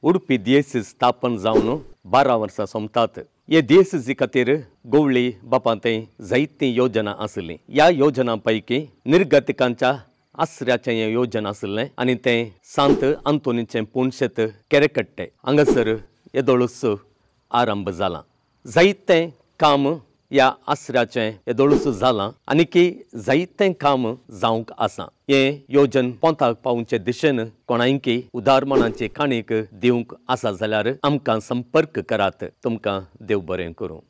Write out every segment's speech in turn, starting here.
उडुपी दिएसीस स्थापन जावन 12 वर्सां सोंपतात. हे दिएसीसी खातीर गोवळी बापांते जायतीं योजना आसलीं. ह्या योजना पैकी निर्गतिकांच्या आसऱ्याचें हें योजना आसलें आनी तें सांत आंतोनीचें पुणशेत केरेकट्टे हांगासर येदोळूस आरंभ जालां. जायतें काम ह्या आसऱ्याचें येदोळूस जालां आनी की जायतें काम जावंक आसा. हें योजन पोंताक पावचे दिशेन कोणायकी उदारमणाची काणीक दिवंक आसा जाल्यार आमकां संपर्क करात. तुमकां देव बरें करूं.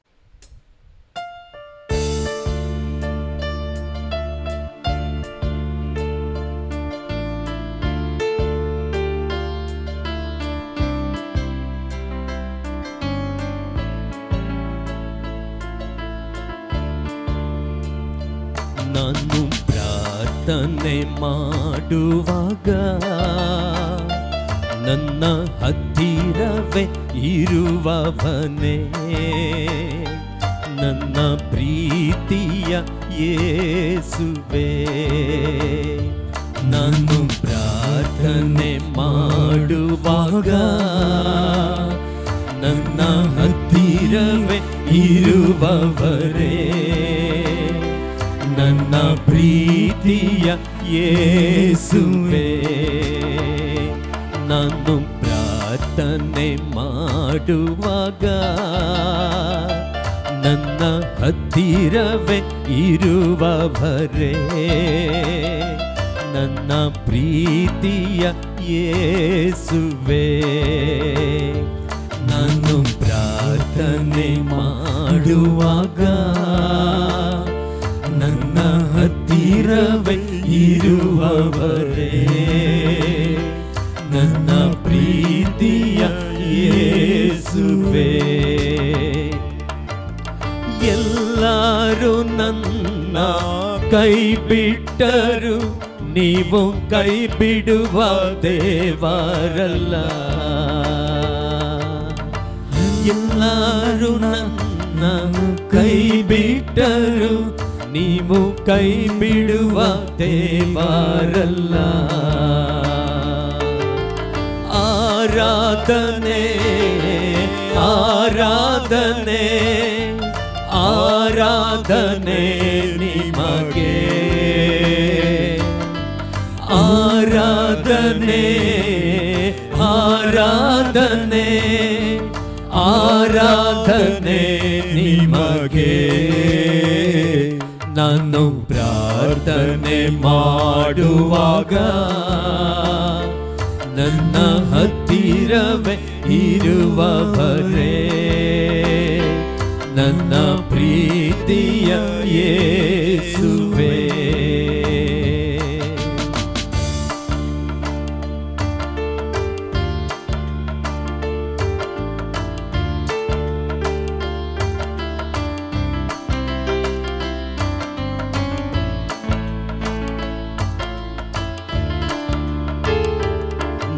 ನಾನು ಪ್ರಾರ್ಥನೆ ಮಾಡುವಾಗ ನನ್ನ ಹತ್ತಿರವೇ ಇರುವವನೇ, ನನ್ನ ಪ್ರೀತಿಯ ಯೇಸುವೇ. ನಾನು ಪ್ರಾರ್ಥನೆ ಮಾಡುವಾಗ ನನ್ನ ಹತ್ತಿರವೇ ಇರುವವರೇ, ನನ್ನ ಪ್ರೀತಿಯ ಯೇಸುವೇ. ನಾನು ಪ್ರಾರ್ಥನೆ ಮಾಡುವಾಗ ನನ್ನ ಹತ್ತಿರವೇ ಇರುವವರೇ, ನನ್ನ ಪ್ರೀತಿಯ ಯೇಸುವೇ. ನಾನು ಪ್ರಾರ್ಥನೆ ಮಾಡುವಾಗ ನನ್ನ ಹತ್ತಿರವೇ ಇರುವವರೇ, ನನ್ನ ಪ್ರೀತಿಯ ಯೇಸುವೇ. ಎಲ್ಲರೂ ನನ್ನ ಕೈ ಬಿಟ್ಟರು, ನೀವು ಕೈ ಬಿಡುವ ದೇವರಲ್ಲ. ಎಲ್ಲರೂ ನನ್ನ ಕೈ ಬಿಟ್ಟರು, ನೀವು ಕೈ ಬಿಡುವ ದೇವರಲ್ಲ. ಆರಾಧನೆ ಆರಾಧನೆ ಆರಾಧನೆ ನಿಮಗೆ, ಆರಾಧನೆ ಆರಾಧನೆ ಆರಾಧನೆ ನಿಮಗೆ. ನಾನು ಪ್ರಾರ್ಥನೆ ಮಾಡುವಾಗ ನನ್ನ ಹತ್ತಿರವೇ ಇರುವವರೇ, ನನ್ನ ಪ್ರೀತಿಯ ಯೇಸುವೇ.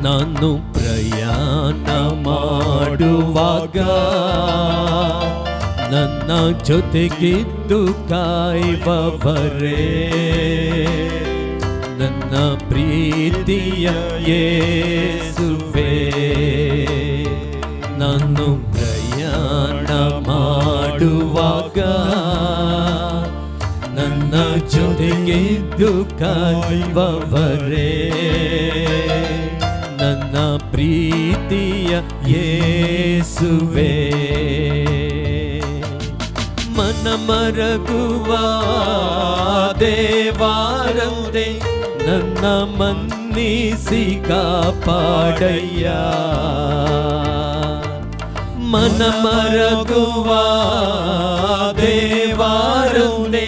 ನಾನು ಪ್ರಯಾಣ ಮಾಡುವಾಗ ನನ್ನ ಜೊತೆಗಿದ್ದು ಕಾಯುವವರೇ, ನನ್ನ ಪ್ರೀತಿಯ ಯೇಸುವೇ. ನಾನು ಪ್ರಯಾಣ ಮಾಡುವಾಗ ನನ್ನ ಜೊತೆಗಿದ್ದು ಕಾಯುವವರೇ, ನನ್ನ ಪ್ರೀತಿಯ ಯೇಸುವೇ. ಮನ ಮರಗುವ ದೇವಾರಂದೆ ನನ್ನ ಮನ್ನಿಸಿ ಕಾಪಾಡಯ್ಯ. ಮನ ಮರಗುವ ದೇವಾರಂದೆ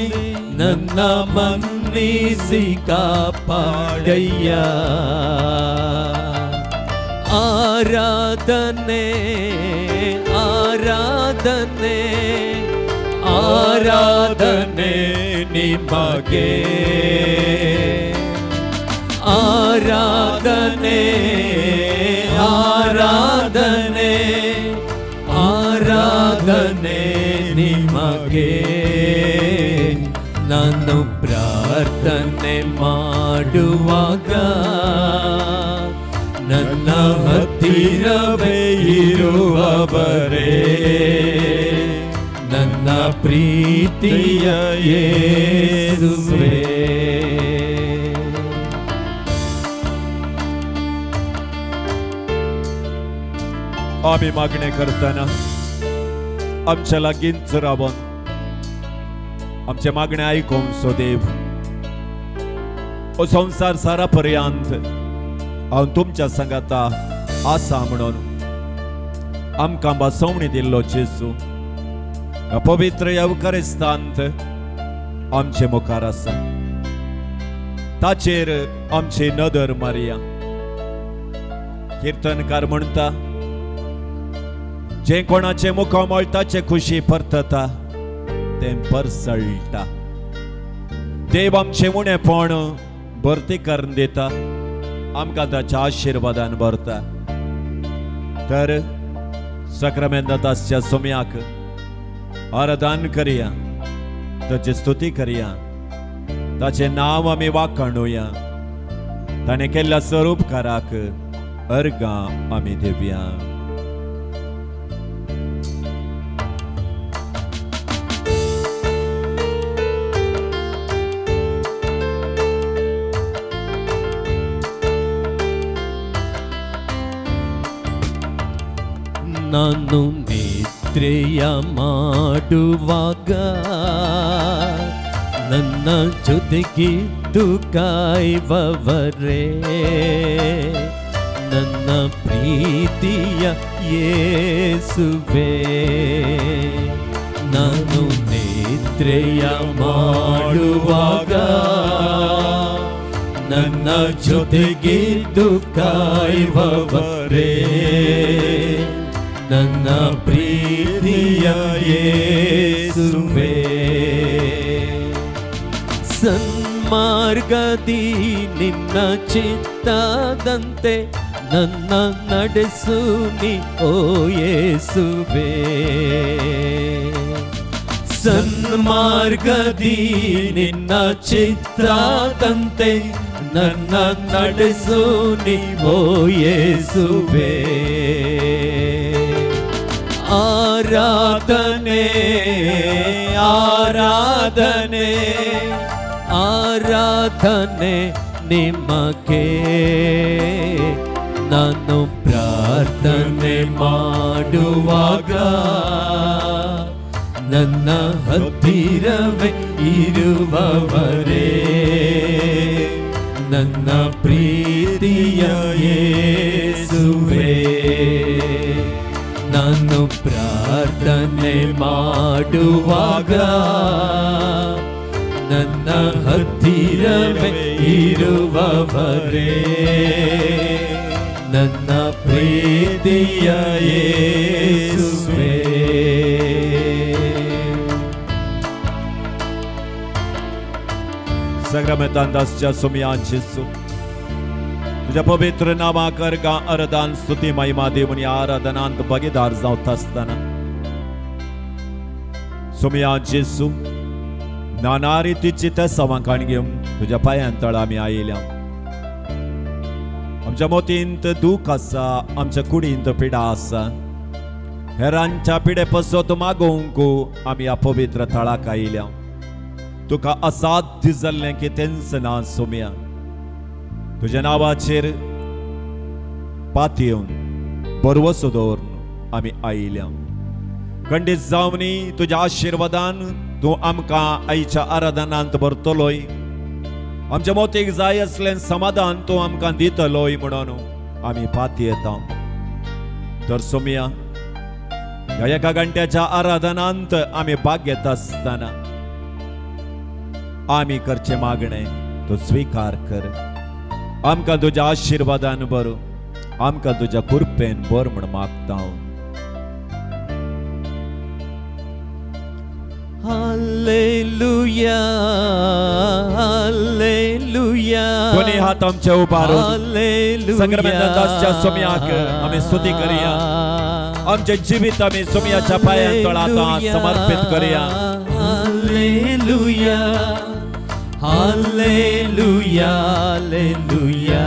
ನನ್ನ ಮನ್ನಿಸಿ ಕಾಪಾಡಯ್ಯ. ಆರಾಧನೆ ಆರಾಧನೆ ಆರಾಧನೆ ನಿಮಗೆ, ಆರಾಧನೆ ಆರಾಧನೆ ಆರಾಧನೆ ನಿಮಗೆ. ನಾನು ಪ್ರಾರ್ಥನೆ ಮಾಡುವಾಗ ನನ್ನ ಹತ್ತಿರ ಹತ್ತಿರವೇ ಇರುವವರೇ ನನ್ನ ಪ್ರೀತಿಯ ಯೇಸುವೇ. आम्ही मागणे करताना आमच्या लागींच रावन आमचे मागणे ऐकून सो देव ओ संसार सारापर्यंत हांव तुमच्या संगाता आसा म्हणून आमकां बसवणी दिल्लो जेजू ह्या पवित्र येवकारिस्तांत आमचे मुखार आसा. ताचेर आमची नदर मारया. कीर्तनकार म्हणटा जे कोणाचे मुखार मळटाचे खुशी परतता तें परसळटा. देव आमचे उणेपण भरती करून दिता आमकां ताच्या आशिर्वादान भरता. तर सक्रामेंताच्या सोम्याक आराधन करया, ताची स्तुती करया, ताचे नाव आमी वाखाणुया. ताणें केल्ल्या स्वरूपकाराक अर्गां आमी दिवया. ನಾನು ನಿದ್ರೆಯ ಮಾಡುವಾಗ ನನ್ನ ಜೊತೆಗಿದ್ದು ಕಾಯುವವರೇ ನನ್ನ ಪ್ರೀತಿಯ ಯೇಸುವೇ. ನಾನು ನಿದ್ರೆಯ ಮಾಡುವಾಗ ನನ್ನ ಜೊತೆಗಿದ್ದು ಕಾಯುವವರೇ ನನ್ನ ಪ್ರೀತಿಯ ಯೇಸುವೇ. ಸನ್ಮಾರ್ಗದಿ ನಿನ್ನ ಚಿತ್ತದಂತೆ ನನ್ನ ನಡೆಸು ನೀ ಓ ಯೇಸುವೇ. ಸನ್ಮಾರ್ಗದಿ ನಿನ್ನ ಚಿತ್ತದಂತೆ ನನ್ನ ನಡೆಸು ನೀ ಓ ಯೇಸುವೇ. ಆರಾಧನೆ ಆರಾಧನೆ ಆರಾಧನೆ ನಿಮಗೆ ನಾನು ಪ್ರಾರ್ಥನೆ ಮಾಡುವಾಗ ನನ್ನ ಹತ್ತಿರವೇ ಇರುವವರೇ ನನ್ನ ಪ್ರೀತಿಯ ಯೇಸುವೇ. ನಾನು ಪ್ರಾರ್ಥನೆ ಮಾಡುವಾಗ ನನ್ನ ಹತ್ತಿರವೇ ಇರುವವರೇ ನನ್ನ ಪ್ರೀತಿಯ ಯೇಸುವೇ. सग्रमेतांदासच्या सोम्यान जेजू तुझ्या पवित्र नामाकरगा आराधन स्तुती महिमा देऊन या आराधनांत भागीदार जावत असताना सोम्या जेजू नाना रितीची त्या सवांकाण घेऊन तुझ्या पायांतळ आमी आयल्या. आमच्या मोतींत दूख आसा, आमच्या कुडींत पिडा आसा. हेरांच्या पिडे पसत मागोवंक आमी ह्या पवित्र थळाक आयल्या. तुका असाध्य जाल्लें की तेंच ना सोम्या. तुझ्या नावाचेर पातयेवन बरवसो दवरून आमी आयल्या. खंडीत जावनी तुझ्या आशिर्वादान तूं आमकां आयच्या आराधनांत भरतलोय. आमच्या मोतीक जाय असलें समाधान तूं आमकां दितलोय म्हणून आमी पातयेता. तर सोम्या ह्या एका घंट्याच्या आराधनांत आमी भाग घेता आसतना आमी करचे मागणे तो स्वीकार कर. आमकां तुझ्या आशिर्वादान भर, आमकां तुझ्या कृपेन भर म्हण मागता. Hallelujah hallelujah. दोन्ही हात आमचे उभारून हालेलुया. सग्रमेतांदासच्या सोम्याक आमी स्तुती करूया. आमचे जीवित आमी सोम्याच्या पायांतळांत समर्पित करूया. हालेलुया हालेलुया हालेलुया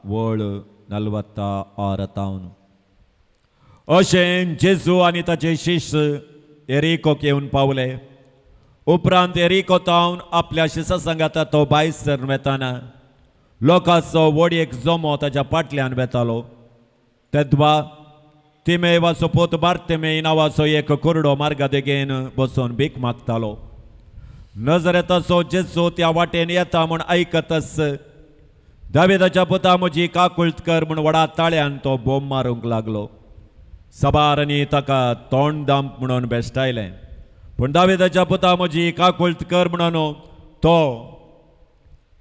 वळ 46 अशें जेजू आनी ताचे शिश्य एरिकोक येवन पावले. उपरांत एरिकोतावन आपल्या शिश्या सांगाता तो भायर वेताना लोकांचो वडयेक जमो ताच्या फाटल्यान वेतालो. तेदवा तिमेवाचो पोत बार्तेमे नांवाचो एक कुरडो मार्गादेगेन बसून भीक मागतालो. नजरेताचो जेजू त्या वाटेन येता म्हूण आयकतच दाविदाच्या पुता म्हजी काकुळट कर म्हूण व्हडा ताळ्यान तो बोम मारूंक लागलो. सबारांनी ताका तोंड दांप म्हणून बेश्टायलें. पूण दाविदाच्या पुता म्हजी काकुळट कर म्हणून तो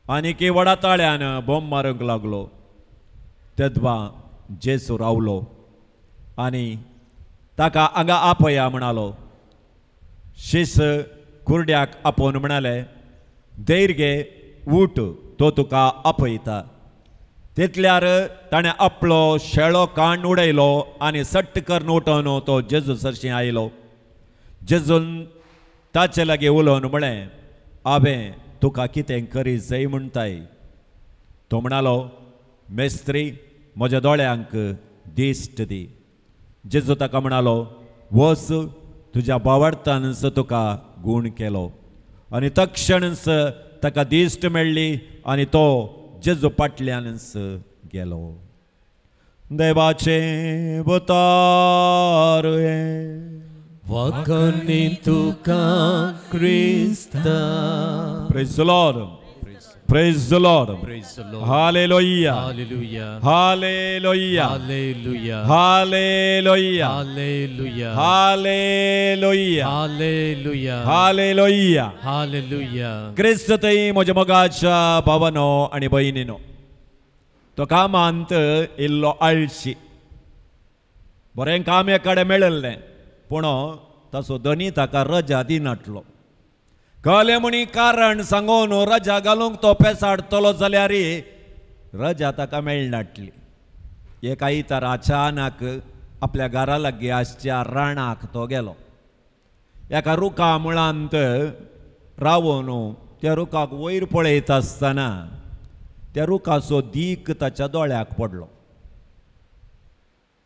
आनीक व्हडा ताळ्यान बोम मारूंक लागलो. तेदवा जेजू रावलो आनी ताका हांगा आपया म्हणालो. शिश्य कुरड्याक आपोवन म्हणाले धैर्य घे उठ तो तुका आपयता. तितल्यार ताणें आपलो शेळो काण उडयलो आनी सट्ट करून उठोवन तो जेजू सरशी आयलो. जेजून ताचे लागीं उलोवन म्हळें हांवें तुका कितें करी जाय म्हणटाय. तो म्हणालो मेस्त्री म्हज्या दोळ्यांक दिश्ट दी. जेजू ताका म्हणालो वच तुज्या बावडतानच तुका गूण केलो. आनी तक्षणच ताका दिश्ट मेळ्ळी आनी तो जेजू फाटल्यानच गेलो. देवाचे अवतार वखणी तुका Crysta. Praise the Lord. Praise the Lord. Praise the Lord. Hallelujah. Hallelujah. Hallelujah. Hallelujah. Hallelujah. Hallelujah. Hallelujah. Hallelujah. Hallelujah. Hallelujah. क्रिस्ततई म्हज्या मोगाच्या भावानो आनी भयणीनो, तो कामांत इल्लो आळशी. बरें काम एकाडे मेळिल्लें पूण ताचो धनी ताका रजा दिनाटलो. कळ्ळें म्हणी कारण सांगून रजा घालूंक तो पेसाडटलो जाल्यार रजा ताका मेळनाटली. एका आयतार अचानक आपल्या घरा लागीं आसच्या रानाक तो गेलो. एका रुखा मुळांत रावून त्या रुखाक वयर पळयत आसतना त्या रुखाचो दीक ताच्या दोळ्याक पडलो.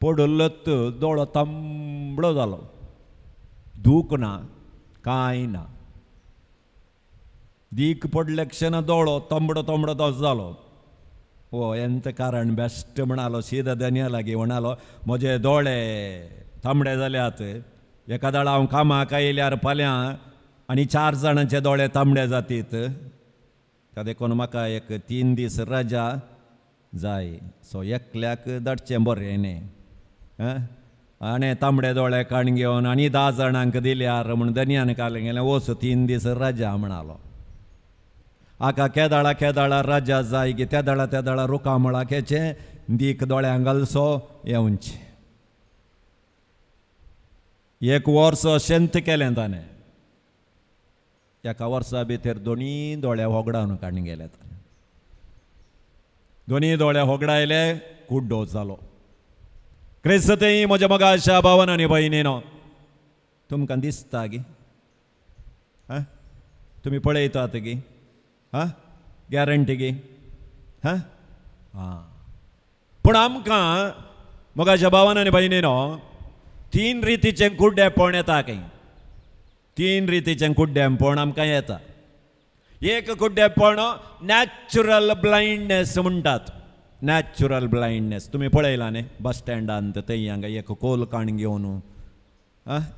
पडलत दोळो तांबडो जालो. दूख ना, कांय ना. दीक पडले क्षण दोळो तांबडो तांबडो तसो जालो. हो एंत कारण बेस्ट म्हणालो सीदा धन्या लागीं म्हणालो म्हजे दोळे तांबडे जाल्यात. एका दाडा हांव कामाक आयल्यार फाल्यां आनी 4 जाणांचे दोळे तांबडे जातीत. त्या देखून म्हाका एक 3 दीस रजा जाय. सो एकल्याक धाडचें बरें न्ही. आनी तांबडे दोळे काण घेवन आनी 10 जाणांक दिल्यार म्हूण धन्यान काल गेलें वच 3 दीस रजा म्हणालो. हाका केदाळा रजा जाय की त्या दाळा रुखा मुळाकेचे दीक दोळ्यांक घालचो येवचे. 1 वर्स शेंत केलें ताणें. एका वर्सा भितर दोनी दोळे होगडावन काडून गेले. दोनी दोळे होगडायले कुड्डो जालो. क्रिस्ततई म्हज्या मोगाच्या भावान आनी भयणीनो, तुमकां दिसता गी तुमी पळयतात गी गॅरंटी गी पूण आमकां मोगाच्या भावान आनी भयणीनो 3 रितीचें कुड्डेपण येता. 3 रितीचें कुड्डेपण आमकां येता. एक कुड्डेपण नॅचरल ब्लायंडनेस म्हणटात. नॅचरल ब्लायंडनेस तुमी पळयलां न्ही बस स्टँडांत थंय हांगा एक कोल काण घेवन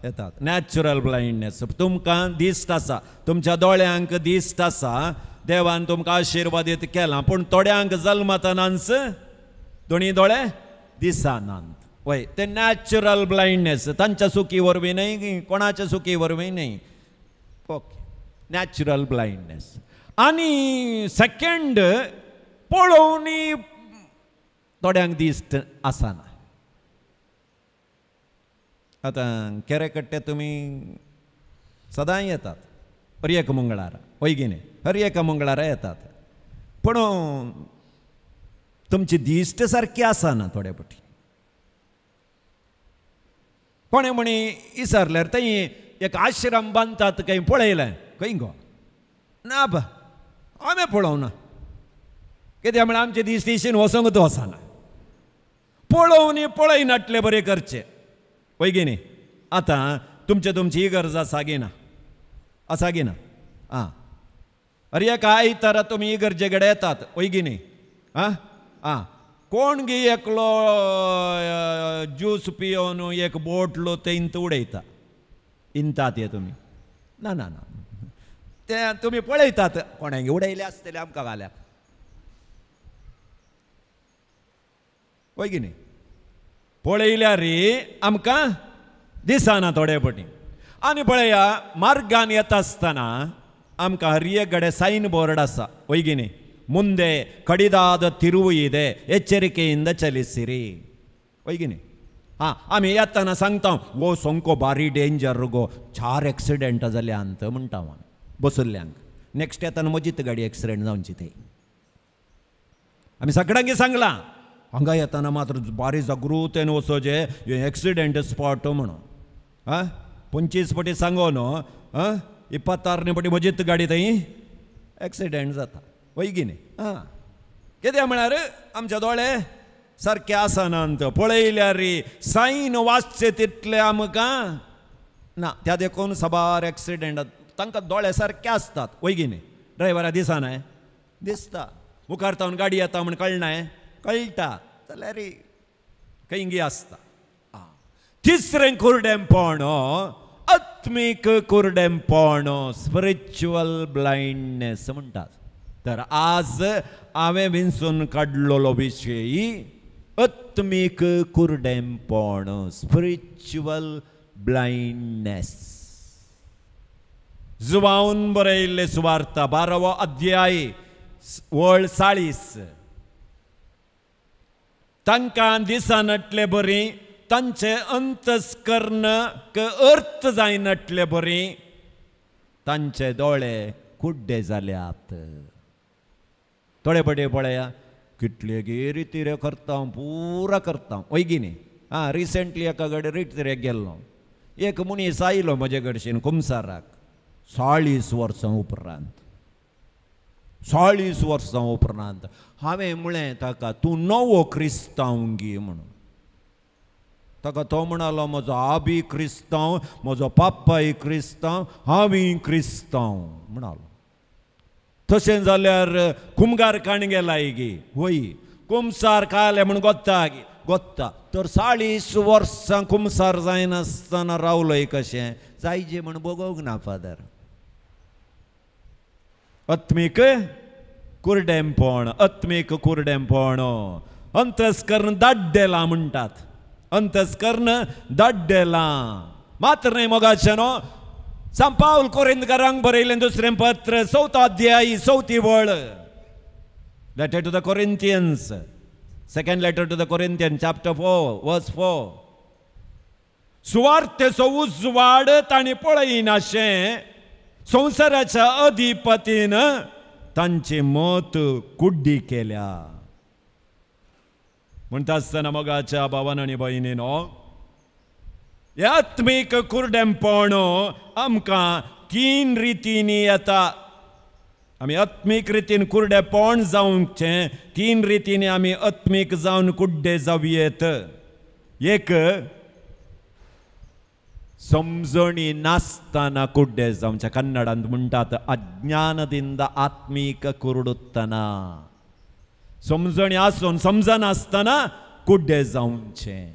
येतात. नॅचरल ब्लायंडनेस तुमकां दिश्ट आसा, तुमच्या दोळ्यांक दिश्ट आसा, देवान तुमकां आशिर्वादीत केलां. पूण थोड्यांक जल्मतनाच दोनी दोळे दिसनात. वय ते नॅचरल ब्लायंडनेस तांच्या सुखी वरवीं न्हय, कोणाच्या सुखी वरवीं न्हय. Okay natural blindness. आनी सेकंड पळोवन थोड्यांक दिश्ट आसना. आतां केरेकट्टे तुमी सदां येतात हर एक मंगळारा वयगिने हर एका मंगळारा येतात. पूण तुमची दिश्ट सारकी आसना थोडे पटी. कोणे म्हणी विचारल्यार थंय एक आश्रम बांदतात खंय पळयलें खंय गो ना बा हांवें पळोवना. कित्याक म्हळ्यार आमचे दीस दिशीन वसोंकच वचना पळोवन पळय नटले बरे करचे पळय गे न्ही आतां तुमची ही गरज आसा गे ना आसा गे ना आं अरे एक आयतारा तुमी इगर्जे कडेन येतात पळय गे न्ही आं आं कोण गे एकलो ज्यूस पियोन एक बोटलो ते इंत उडयता इंतात हे तुमी ना ना ना ते तुमी पळयतात कोणांगे उडयले आसतले आमकां घाल्याक पळय गे न्ही पळयल्यार रे आमकां दिसना थोडे पटी आनी पळया मार्गान येता आसतना आमकां हर एक कडेन सायन बोर्ड आसा पळय गे न्ही ಮುಂದೆ ಕಡಿದಾದ ತಿರುವು ಇದೆ ಎಚ್ಚರಿಕೆಯಿಂದ ಚಲಿಸಿರಿ ಒಯ್ಗಿನಿ आम्ही येताना सांगता गो सोंको बारी डेंजर गो 4 एक्सिडेंट जाल्या अंत म्हणटा बसुल्ल्यांक नेक्स्ट येताना मजीत गाडी एक्सिडेंट जावची ते आम्ही सगळ्यांक सांगला हांगा येताना मात्र बारी जागृतेन वचोचे एक्सिडेंट स्पॉट म्हणून 25 पटी सांगो न्हू 26 पटी मजीत गाडी थंय एक्सिडेंट जाता वय गी न्ही कितें म्हळ्यार आमचे दोळे सारके आसनांत पळयल्यार रे सायन वाचचे तितले आमकां ना त्या देखून सबार एक्सिडेंट तांकां दोळे सारके आसतात वय गी न्ही ड्रायव्हरा दिसना दिसता मुखार तावन गाडी येता म्हण कळनाय कळटा जाल्यार रे खंयगी आसता तिसरें कुर्डेंपण आत्मीक कुर्डेंपण स्पिरिच्युअल ब्लायंडनेस म्हणटात तर आज हांवें विंचून काडलेलो विशय आत्मीक कुर्डेंपण स्पिरिच्युअल ब्लायंडनेस जुवाऊन बरयल्ले सुवार्ता 12वो अध्याय वळ 40 तांकां दिसनटले बरी तांचे अंतस्करण अर्थ जायनटले बरी तांचे दोळे कुड्डे जाल्यात थोडे पटे पळया कितले गे रितीरे करता पुरा करता वय गी न्ही रिसेंटली एका कडेन रितीरेक गेल्लो एक मनीस आयलो म्हजे कडच्यान कुमसाराक 40 वर्सां उपरांत 40 वर्सां उपरांत हांवें म्हळें ताका तूं नवो क्रिस्तांव गी म्हणून ताका तो म्हणालो म्हजो आबी क्रिस्तांव म्हजो पापाय क्रिस्तांव हांवूय क्रिस्तांव म्हणालो तशें जाल्यार कुमगार काण गेला गी होय कुमसार काले म्हण गोत्ता तर 40 वर्सां कुमसार जायनासतना रावलोय कशें जायजे म्हण बगोवंक ना फादर आत्मीक कुर्डेंपण अंतस्करण दाड्डेलां म्हणटात अंतस्करण दाड्डेलां मात्र न्ही मोगाचें न्हू San Paul Corinthians बरयलें दुसरें पत्र 4 अध्याय 4 वळ letter to the Corinthians second letter to the Corinthians chapter 4 verse 4 सुवार्तेचो उजवाड तांणी पळयनाशें संवसाराच्या अधिपतीन तांची मत कुड्डी केल्या म्हणटा आसतना मोगाच्या भावान आनी भयणीनो आत्मीक कुर्डेंपण आमकां 3 रितींनी येता आमी आत्मीक रितीन कुर्डेपण जावंकचें 3 रितींनी आमी आत्मीक जावन कुड्डे जावयेत एक समजणी नासतना कुड्डे जावचे कन्नडांत म्हणटात अज्ञानदिंद आत्मीक कुरुडुत्तना समजणी आसून समजनासतना कुड्डे जावचें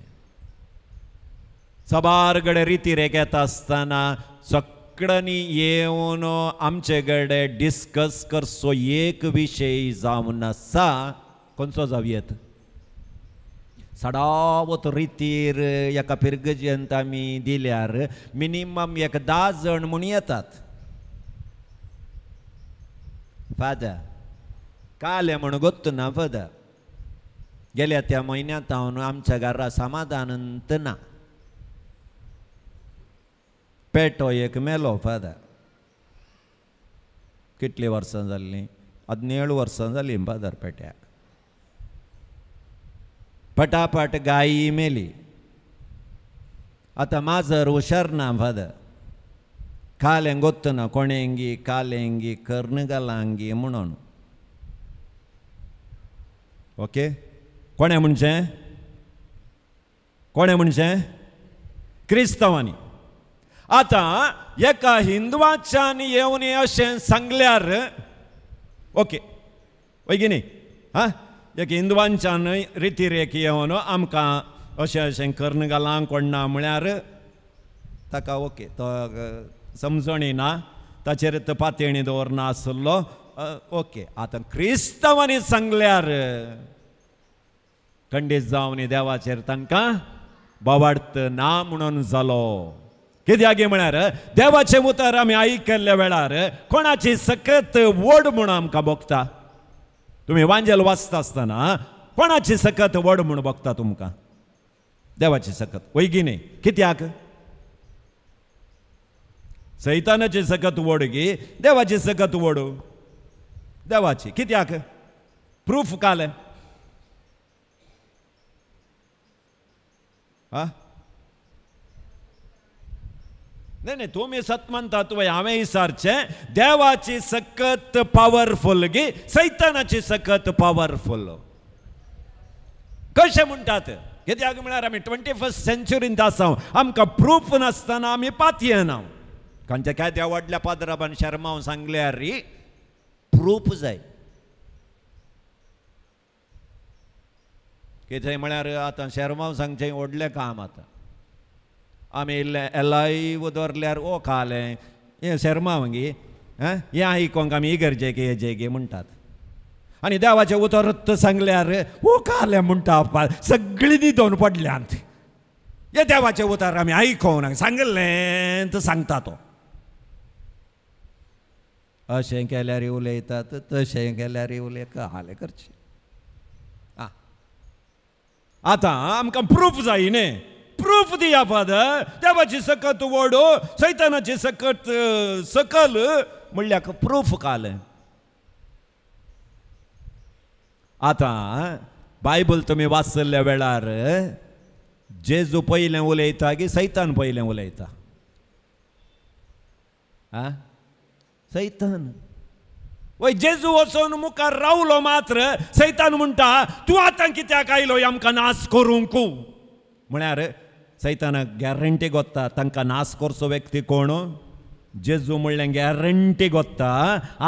सबार कडेन रितीरेक येता आसतना सगळ्यांनी येवन आमचे कडेन डिस्कस करचो एक विशय जावन आसा खंयचो जावयेत सडावत रितीर एका पिरगजेंत आमी दिल्यार मिनिमम 10 जण म्हूण येतात फादर काले म्हण गोत्त ना फादर गेल्या त्या म्हयन्यांत हांव आमच्या घरा समाधानंत ना पेटो एक मेलो फादर कितली वर्सां जाल्लीं 17 वर्सां जालीं फादर पेट्याक पटापट गायी मेली आतां माजर हुशार ना फादर कालें गोत्त ना कोणेंगी कालेंगी कर्नगलांगी म्हणून ओके कोणे म्हणजे कोणे म्हणजे क्रिस्तावांनी आता एका हिंदवाच्यान येवन अशें सांगल्यार ओके वय न्ही हा एक हिंदवांच्यान रितीरेख येवन आमकां अशें अशें कर्ण घालांक कोणना म्हळ्यार ताका ओके तो समजण येना ताचेर पातयणी दवरना आसलो ओके आतां क्रिस्तांवांनी सांगल्यार खंडीत जावन देवाचेर तांकां बोवाडत ना म्हणून जालो कित्याक म्हळ्यार देवाचें उतर आमी आयकल्ल्या वेळार कोणाची सकत वड म्हूण आमकां भोगता तुम्ही वांजेल वाचता आसतना कोणाची सकत वड म्हूण भोगता तुमकां देवाची सकत वैगी न्ही कित्याक सैतानाची सकत वड गी देवाची सकत वड देवाची कित्याक प्रूफ काल हा नाही नाही तुम्ही सत म्हणतात वय हांवें विचारचें देवाची सकत पॉवरफुल गी सैतानाची सकत पॉवरफुल कशें म्हणटात कित्याक म्हळ्यार आमी 21st सेंच्युरींत आसा आमकां प्रूफ नासतना आमी पातयेना खंयच्या काय त्या व्हडल्या पाद्राबान शर्मावन सांगल्यार री प्रूफ जाय कितें म्हळ्यार आतां शर्मावन सांगचें व्हडलें काम आतां आमी एलाय दवरल्यार ओ खालें हें शर्मावंगी हें आयकोंक आमी इगर्जेक हेजेक म्हणटात आनी देवाचें उतर सांगल्यार ओ खालें म्हणटा सगळीं न्हिदोवन पडल्यांत हे देवाचें उतर आमी आयकोंक ना सांगलें तर सांगता तो अशें केल्यार उलयतात तशें केल्यार उलय हालें करचें आतां आमकां प्रूफ जाय न्ही प्रूफ दिया फादर देवाची सकत वडो सैतानाची सकत सकल म्हणल्यार प्रूफ काल आतां बायबल तुमी वाचल्या वेळार जेजू पयलें उलयता की सैतान पयलें उलयता सैतान वय जेजू वचून मुखार रावलो मात्र सैतान म्हणटा तूं आतां कित्याक आयलो आमकां नाश करूंक म्हळ्यार सैतानाक गॅरंटी गोत्ता तांकां नाश करचो व्यक्ती कोण जेजू म्हणलें गॅरंटी गोत्ता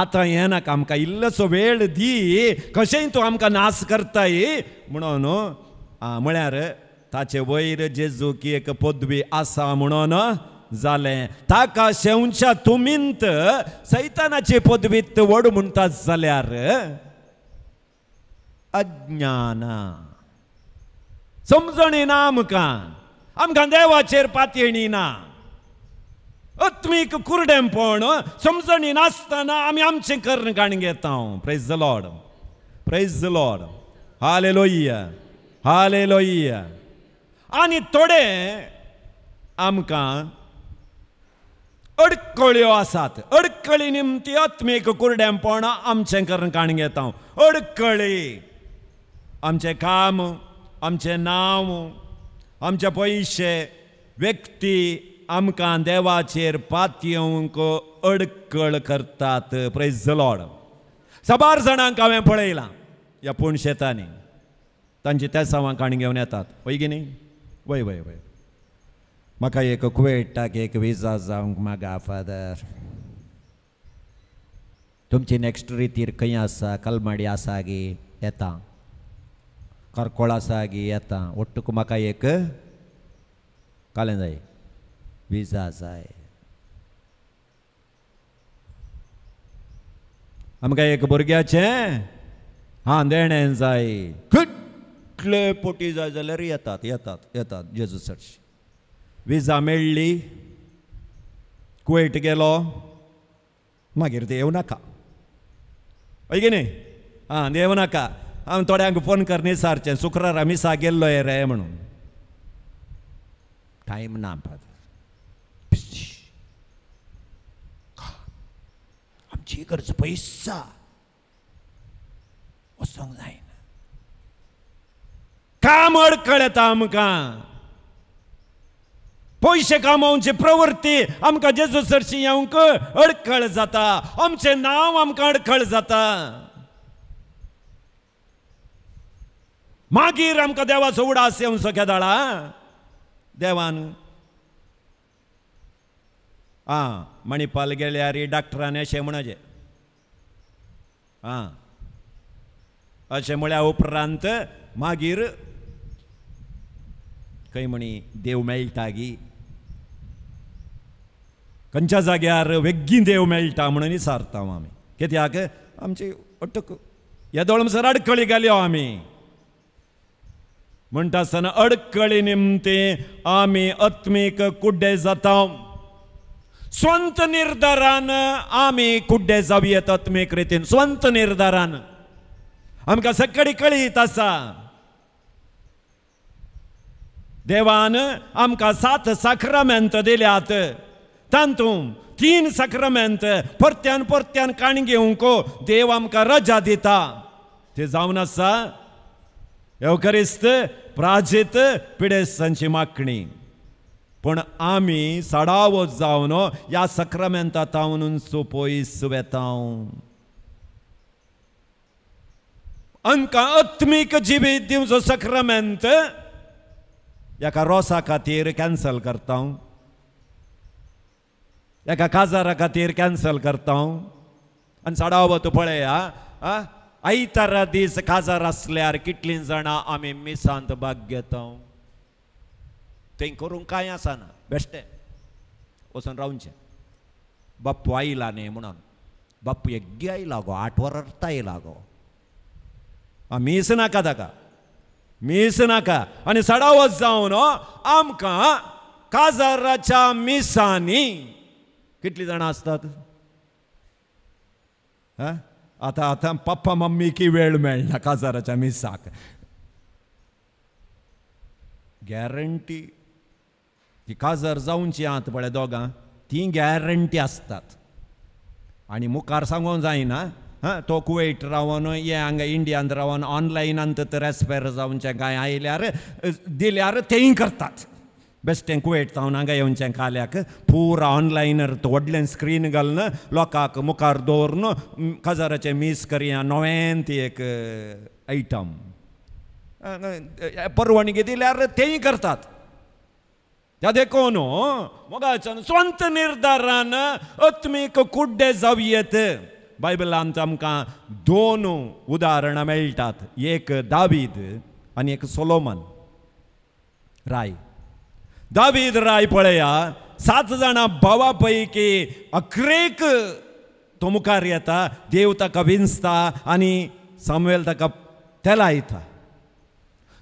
आतां हें नाका आमकां इल्लोसो वेळ दी कशेंय तूं आमकां नाश करताय म्हणून म्हळ्यार ताचे वयर जेजू की एक पदवी आसा म्हणून जालें ताका शेवच्या तुमींत सैतानाची पदवीत वड म्हणटात जाल्यार अज्ञान समजणी ना आमकां देवाचेर पातयणी ना आत्मीक कुरडेंपण समजणी नासतना आमी आमचें कर्ण काण घेता praise the lord praise the lord hallelujah hallelujah आनी थोडे आमकां अडकळ्यो आसात अडकळी निमती आत्मीक कुरडेंपण आमचें कर्ण काण घेता अडकळी आमचें काम आमचें नांव आमचे पयशे व्यक्ती आमकां देवाचेर पातयेवंक अडकळ करतात प्रेज द लॉर्ड साबार जाणांक हांवें पळयलां ह्या पुणशेतांनी तांची तेसांवां काण घेवन येतात वय गी न्ही वय वय वय म्हाका एक कुवेटाक एक विजा जावंक मागा फादर तुमची नेक्स्ट रितीर खंय आसा कलमाडी आसा गी येता करकोळ आसा गी येता ओट्टूक म्हाका एक कालें जाय विजा जाय आमकां एक भुरग्याचें देणें जाय कितले पोटी जाय जाल्यार येतात येतात येतात जेजू चर्च विजा मेळ्ळी कुवेट गेलो मागीर ते येवं नाका हय गे न्ही ते येवं नाका हांव थोड्यांक फोन कर विचारचें शुक्रार आमी सा गेल्लो रे म्हणून टायम ना आमची गरज पयसा वचोंक जायना काम अडकळ येता आमकां पयशे कामावची प्रवृत्ती आमकां जेजू चर्ची येवंक अडखळ जाता आमचें नांव आमकां अडखळ जाता मागीर आमकां देवाचो उडास येवचो केदाळा देवान मणिपाल गेल्यार डॉक्टरान अशें म्हणचे अशें म्हळ्या उपरांत मागीर खंय म्हणी देव मेळटा गी खंयच्या जाग्यार वेग्गी देव मेळटा म्हणून विचारता आमी कित्याक आमची अटक येदोळ म्हणसर अडकळी गेल्यो आमी म्हणटा आसतना अडकळी निमते आमी आत्मीक कुड्डे जाता स्ವಂತ निर्धारान आमी कुड्डे जावयेत आत्मीक रितीन स्ವಂತ निर्धारान आमकां सकाळी कळीत आसा देवान आमकां 7 साक्रामेंत दिल्यात तातूंत 3 साक्रामेंत परत्यान परत्यान काण घेवंक देव आमकां रजा दिता ते जावन आसा एवकरिस्त प्राजीत पिडेसांची मागणी पण आमी सडावो जावन ह्या साक्रामेंता तावन सोपयस वेताव आमकां आत्मीक जिवीत दिवचो साक्रामेंत एका रोसा खातीर कॅन्सल करता एका काजारा खातीर कॅन्सल करता आनी सडावो तूं पळया आयतारा दीस काजार आसल्यार कितलीं जाणां आमी मिसांत भाग घेता थंय करूंक कांय आसना बेश्टें वचून रावचें बाप्पू आयला न्ही म्हणून बाप्पू एग्गी आयला गो 8 वरां आयला गो मीस नाका ताका मीस नाका आनी सडावत जावन आमकां काजाराच्या मिसांनी कितलीं जाणां आसतात आतां आतां पप्पा मम्मीकी वेळ मेळना काजाराच्या मिसाक गॅरंटी ती काजार जावची आत पळय दोगां ती गॅरंटी आसतात आनी मुखार सांगूंक जायना तो कुवेट रावन हे हांगा इंडियान रावन ऑनलायनांत तर एस्पेर जावचें कांय आयल्यार दिल्यार तेंय करतात बेश्टें कुवेट जावन हांगा येवचें काल्याक पुरा ऑनलायनर व्हडलें स्क्रीन घालून लोकांक मुखार दवरून काजाराचें मीस करया नवें ती एक आयटम परवानगी दिल्यार तेंय करतात त्या देखून मोगाच्यान स्ವಂತ निर्धारान आत्मीक कुड्डे जावयेत बायबलांत आमकां 2 उदाहरणां मेळटात एक दावीद आनी एक सोलोमन राय दावीद राय पळया 7 जाणां भावां पैकी 11 तो मुखार येता देव ताका विंचता आनी सामुएल ताका तेलायता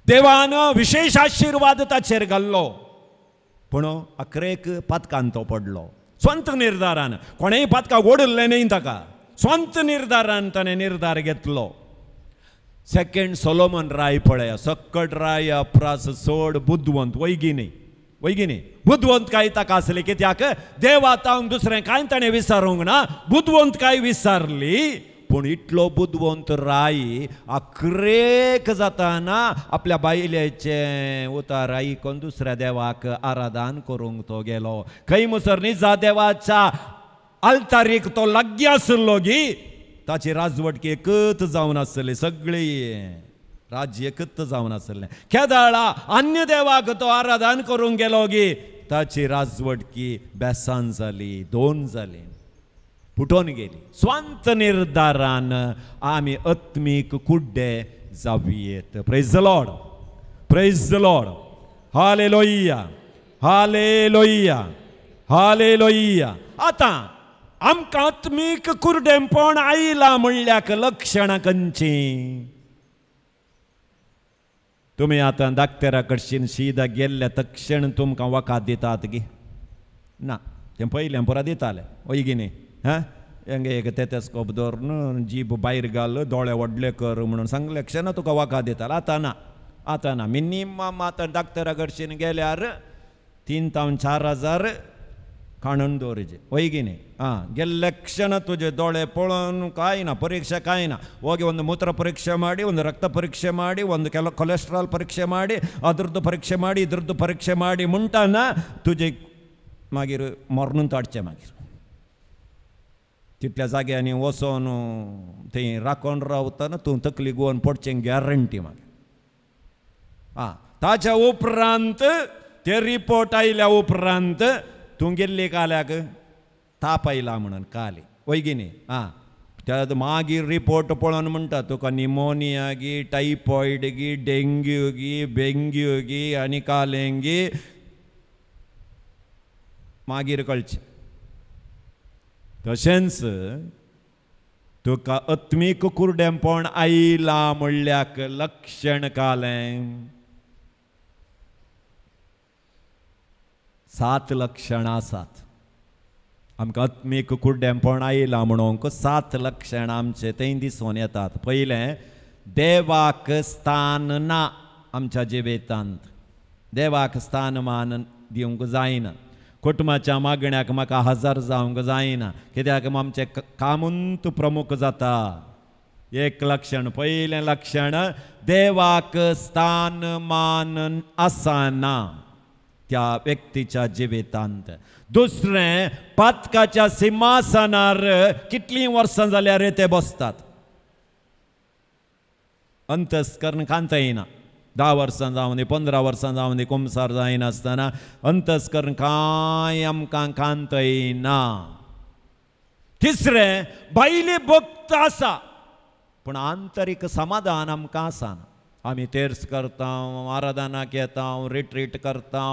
देवान विशेष आशीर्वाद ताचेर घाल्लो पूण 11 पातकान तो पडलो स्ವಂತ निर्धारान कोणेय पातकां ओडल्लें न्ही ताका स्ವಂತ निर्धारान ताणें निर्धार घेतलो सेकंड सोलोमन राय पळया सक्कट राय अप्रास सोड बुद्धवंत वैगिनी बुद्धवंत काय ताका आसली कित्याक देवा तांक दुसरें कांय ताणें विचारूंक ना बुद्धवंत काय विचारली पूण इतलो बुद्धवंत राय 11 जाताना आपल्या बायलेचें उतार आयकून दुसऱ्या देवाक आराधन करूंक तो गेलो खंय मुसर निजा देवाच्या आल्तारीक तो लाग्गी आसलो गी ताची राजवटकी एकच जावन आसली सगळी राज्य एकच जावन आसलें केदाळा अन्य देवाक तो आराधन करूंक गेलो गी ताची राजवटकी बेसान जाली 2 जाली फुटोन गेली स्ವಂತ निर्धारान आमी आत्मीक कुड्डे जावयेत praise the lord hallelujah hallelujah hallelujah आतां आमकां आत्मीक कुर्डेपण आयला म्हणल्याक लक्षणां खंयची तुमी आतां दाक्तेरा कडच्यान सीदा गेल्ल्या तक्षण तुमकां वखाद दितात गी ना तें पयलें पुरा दिताले वयगिनी हेंगे एक टेटेस्कोप दवरून जीब भायर घाल दोळे व्हडले कर म्हणून सांगले क्षण तुका वखाद दितालो आतां ना मिनिमम आतां दाक्तेरा कडच्यान गेल्यार 3 ते 4 हजार काणून दवरचे वयगिनी गेल्ले क्षण तुजे दोळे पळोवन कांय ना परीक्षा कांय ना ಹೋಗಿ ಒಂದು ಮೂತ್ರ ಪರೀಕ್ಷೆ ಮಾಡಿ ಒಂದು ರಕ್ತ ಪರೀಕ್ಷೆ ಮಾಡಿ ಒಂದು ಕೊಲೆಸ್ಟ್ರಾಲ್ ಪರೀಕ್ಷೆ ಮಾಡಿ ಅದರದ್ದು ಪರೀಕ್ಷೆ ಮಾಡಿ ಇದ್ರದ್ದು ಪರೀಕ್ಷೆ ಮಾಡಿ ಮುಂಟಾನ तुजे मागीर मरणून ताडचें मागीर तितल्या जाग्यांनी वचोन थंय राखून रावतना तूं तकली गोवन पडचें गॅरंटी मागीर ताच्या उपरांत ते रिपोर्ट आयल्या उपरांत तूं गेल्ली काल्याक ताप आयला म्हणून काली वयगिनी त्या मागीर रिपोर्ट पळोवन म्हणटा तुका निमोनिया गी टायफॉयड गी डेंग्यू गी बेंग्यू गी आनी कालेंगी मागीर कळचें तशेंच तुका आत्मीक कुर्डेंपण आयलां म्हणल्याक लक्षण कालें 7 लक्षणां आसात आमकां आत्मीक कुर्डेंपण आयलां म्हणूंक 7 लक्षणां आमचे थंय दिसून येतात. पयलें देवाक स्थान ना आमच्या जिवितांत देवाक स्थान मान दिवंक जायना कुटुंबाच्या मागण्याक म्हाका हजर जावंक जायना कित्याक आमचें कामूंत प्रमुख जाता. एक लक्षण पयलें लक्षण देवाक स्थान मान आसना त्या व्यक्तीच्या जिवितांत. दुसरें पातकाच्या सिंहासनार कितलीं वर्सां जाल्यार ते बसतात अंतस्करण कांत येना 10 वर्सां जावन दी 15 वर्सां जावन दी कुंभसार जायनासतना अंतस्करण कांय आमकां कांत येना. तिसरें भायली भक्त आसा पूण आंतरीक समाधान आमकां आसना. आमी तेर्स करता आराधनाक येता रिट्रीट करता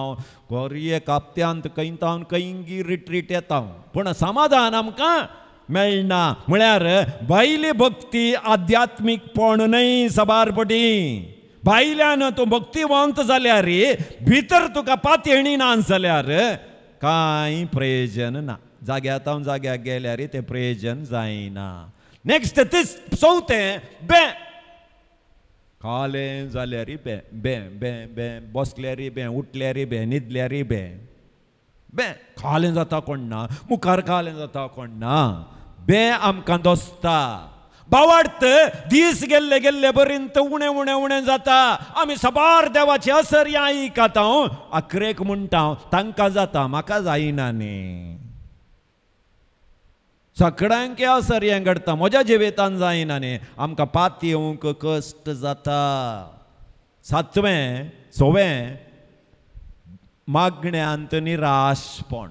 घरी एक हप्त्यांत खंयी रिट्रीट येता पूण समाधान आमकां मेळना. म्हळ्यार भायली भक्ती आध्यात्मीकपण न्हय सबारपटी. भायल्यान तूं भक्तिवंत जाल्यार भितर तुका पातयणी ना जाल्यार कांय प्रयोजन ना. जाग्यार जाग्याक गेल्यार तें प्रयोजन जायना. नेक्स्ट चवथें बे कालें जाल्यार बे बे बे बे बसल्यार बे उठल्यार बे न्हिदल्यार बे बे कालें जाता कोण ना मुखार कालें जाता कोण ना बे आमकां दोसता. बावार्थ दीस गेल्ले गेल्ले पर्यंत उणें उणें उणें जाता. आमी सबार देवाची असर आयकता अकरेक म्हणटा तांकां जाता म्हाका जायना न्ही. सगळ्यांक असर हें घडटा म्हज्या जिवितांत जायना न्ही आमकां पात येवंक कश्ट जाता. 7वें मागण्यांत निराशपण.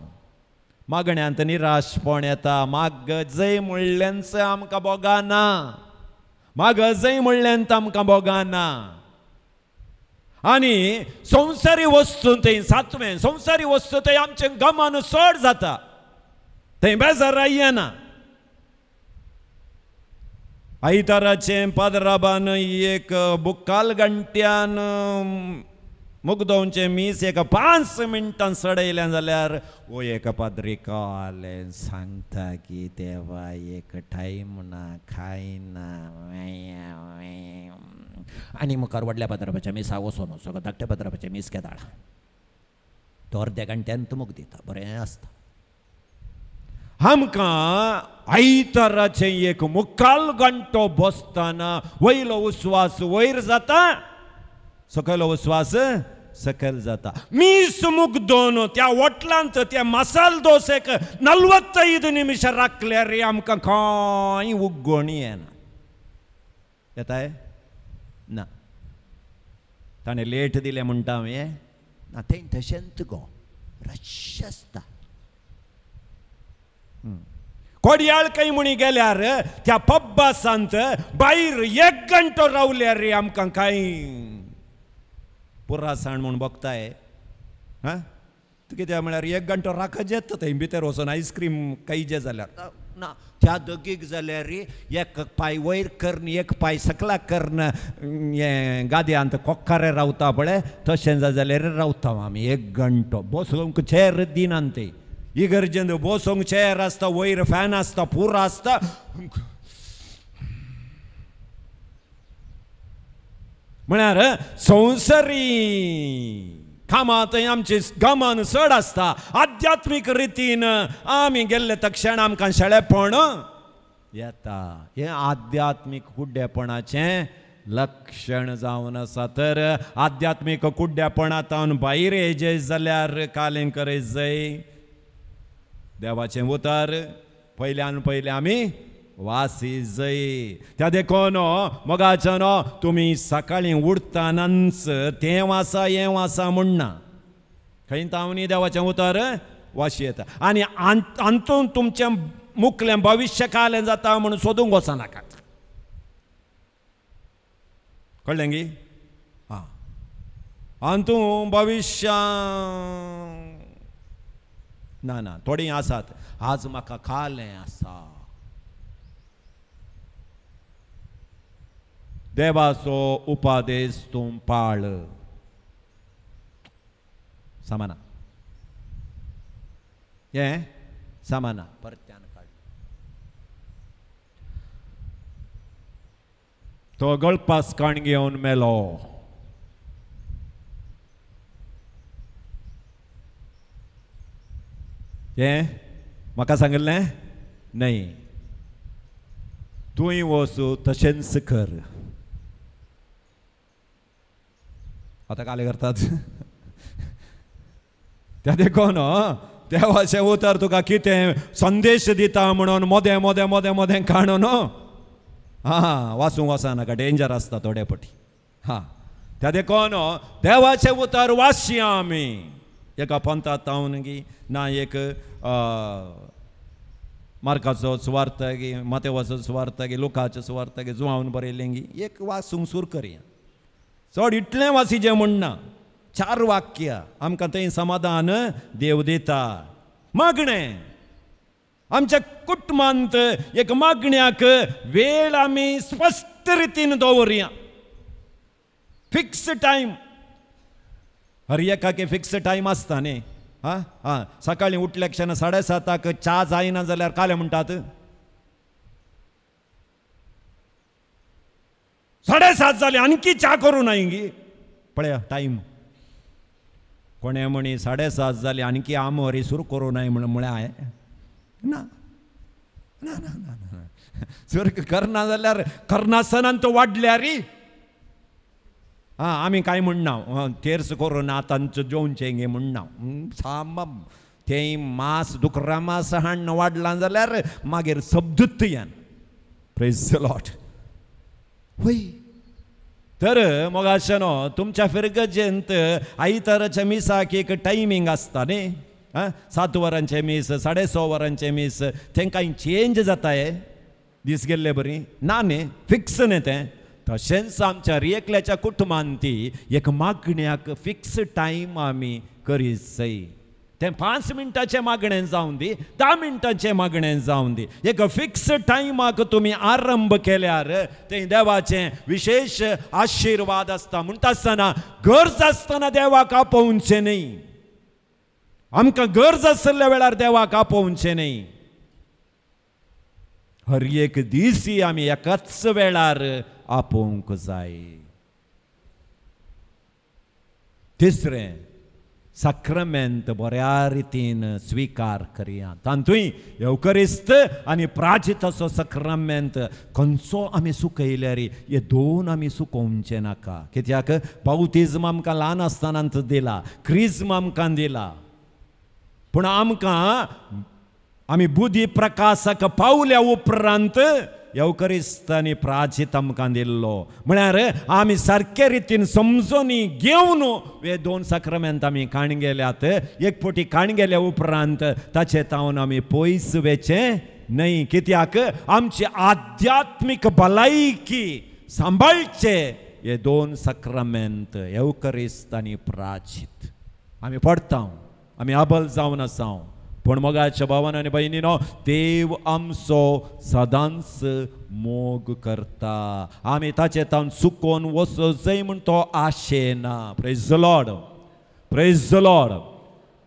मागण्यांत निराशपण येता. माग जय म्हणल्यांच आमकां बोगाना माग जय म्हणल्यांत आमकां बोगाना. आनी संवसारी वस्तू थंय 7वें संवसारी वस्तू थंय आमचें गमान चड जाता थंय बेजार येना. आयताराचें पादराबान एक बुक्काल घंट्यान मुगदोवचें मीस एक 5 मिनटां सडयलें जाल्यार वो एक पाद्री कालें सांगता की देवा एक टायम ना खायना आनी मुखार व्हडल्या पात्रापाच्या मिसा वचून वचो धाकट्या पात्रापाचें मीस घेता तो अर्द्या घंट्यान तूं दिता बरें आसता. आमकां आयताराचें एक मुखाल घंटो बसतना वयलो उस्वास वयर जाता सकयलो उस्वास सकयल जाता. मीस मुगदोन त्या होटलांत त्या मसाल दोसेक 45 निमिशां राखल्यार आमकां खंय उग्गोण येना. येताय ना ताणें लेट दिलें म्हणटा हांवें ना थंय तशेंच गो रश आसता. कोडयाळ खंय म्हणी गेल्यार त्या पब्बासांत भायर 1 घंटो रावल्यार आमकां कांय पुरासाण म्हूण बघताय कित्याक म्हळ्यार 1 घंटो राखच येता थंय भितर वचून आयस्क्रीम खायचें जाल्यार ना त्या दोगीक जाल्यार एक पाय वयर करन एक पाय सकला करन हें गादयांत कोक्कारे रावता पळय तशें जाल्यार रावता आमी 1 घंटो. बसोवंक चेर दिनात ते इगर्जेंत बसोवंक चेर आसता वयर फॅन आसता पुरो आसता. म्हळ्यार संवसारी कामां थंय आमची गमन चड आसता. आध्यात्मीक रितीन आमी गेल्ले तक्षण आमकां शेळेपण येता. हें आध्यात्मीक कुड्डेपणाचें लक्षण जावन आसा. तर आध्यात्मीक कुड्डेपणांतल्यान भायर येजे जाल्यार कालें करत जाय देवाचें उतर पयल्यान पयलें आमी वासी जय त्या देखून मोगाच्यान तुम्ही सकाळी उठतानाच तें वासा हें वासा म्हणना खंय तावनी देवाचें उतर वाशी येता आनी अंतून तुमचें मुखलें भविश्य कालें जाता म्हणून सोदूंक वचनाकात कळ्ळें गी हां अंतून भविश्य ना ना थोडीं आसात आज म्हाका कालें आसा देवाचो उपादेश तूं पाळ समाना हें समाना परत्यान काड तो गळपास काण घेवन मेलो हें म्हाका सांगिल्लें न्हय तुंय वचू तशेंच कर आता काले करतात त्या देखून देवाचें उतर तुका कितें संदेश दिता म्हणून मोदें मोदें मोदें मोदें काडून हां वाचूंक वचनाका डेंजर आसता थोडे पटी हां त्या देखून देवाचें उतर वाचया आमी एका पंथात तावन गी ना एक मार्काचो सुवार्थ गी मतेवाचो सुवार्थ गी लुकाचो सुवार्थ गी जुआवन बरयलें गी एक वाचूंक सुरू करया चड इतलें वासिचें म्हणना 4 वाक्य आमकां थंय समाधान देव दिता मागणें आमच्या कुटुंबांत एक मागण्याक वेळ आमी स्पश्ट रितीन दवरया फिक्स टायम हर एकाक फिक्स टायम आसता न्ही हां हां सकाळीं उठल्या क्षण 7:30 च्या जायना जाल्यार काले म्हणटात 7:30 जाली आणखी च्या करूं नाय गी पळया टायम कोणे म्हणी 7:30 जाली आणखी आमोरी सुरू करूं नाय म्हळ्यार हांवें ना ना ना ना सुरू करना जाल्यार करनासतना तो वाडल्या रे हां आमी कांय म्हणना तेर्स करून आतांचो जेवचें गे म्हणना सामम तें मास दुकरा मास हाडून वाडलां जाल्यार मागीर सबदूत यान प्रेज द लॉर्ड होय तर मोगाशनो तुमच्या फिरगजेंत आयताराच्या मिसाक एक टायमींग आसता न्ही 7 वरांचे मीस 6:30 वरांचे मीस तें कांय चेंज जाताय दीस गेल्ले बरी ना न्ही फिक्स न्ही तें तशेंच आमच्या एकल्याच्या कुटुंबांत एक मागण्याक फिक्स टायम आमी करीत जाय तें 5 मिनटाचें मागणें जावं दी 10 मिनटाचें मागणें जावं दी एक फिक्स टायमाक तुमी आरंभ केल्यार तें देवाचें विशेष आशिर्वाद आसता म्हणटा आसतना गरज आसतना देवाक आपोवचें न्ही आमकां गरज आसल्या वेळार देवाक आपोवचें न्ही हर एक दिसी आमी एकाच वेळार आपोवंक जाय तिसरें सक्रामेंत बऱ्या रितीन स्वीकार करया तांतूय एवकरिस्त आनी प्राजिताचो सक्रामेंत खंयचो आमी सुकयल्यार हे 2 आमी सुकोवचे नाका कित्याक बावतिजम आमकां ल्हान आसतनाच दिला क्रिज्म आमकां दिला पूण आमकां आमी बुधी प्रकाशाक पावल्या उपरांत एवकरिस्त आनी प्राजित आमकां दिल्लो म्हळ्यार आमी सारके रितीन समजून घेवन हे 2 सक्रामेंत आमी काण गेल्यात एक फावटी काण गेल्या उपरांत ताचे तावन आमी पयस वेचें न्हय कित्याक आमची आध्यात्मीक भलायकी सांबाळचे हे 2 सक्रामेंत एवकरिस्त आनी प्राजित आमी पडटा आमी आबल जावन आसा पण मोगाच्या भावान आनी भयणीनो देव आमचो सदांच मोग करता आमी ताचे तावन चुकोवन वचो जाय म्हण तो आशेना praise the lord praise the lord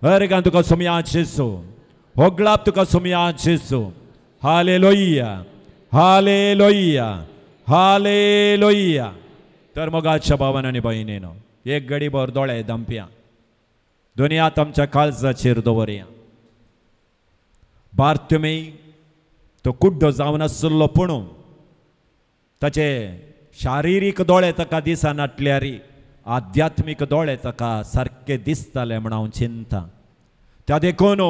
हरगान तुका सुमयात जेसू होगलाप तुका सुमयात जेसू हालेलुया हालेलुया हालेलुया तर मोगाच्या भावान आनी भयणीनो एक घडीभर दोळे दंप्या दोनी हात आमच्या काळजाचेर दवरया बार्तुमेय तो कुड्डो जावन आसलो पूण ताचे शारिरीक दोळे ताका दिसनाटल्यार आध्यात्मीक दोळे ताका सारके दिसताले म्हण हांव चिंता त्या देखून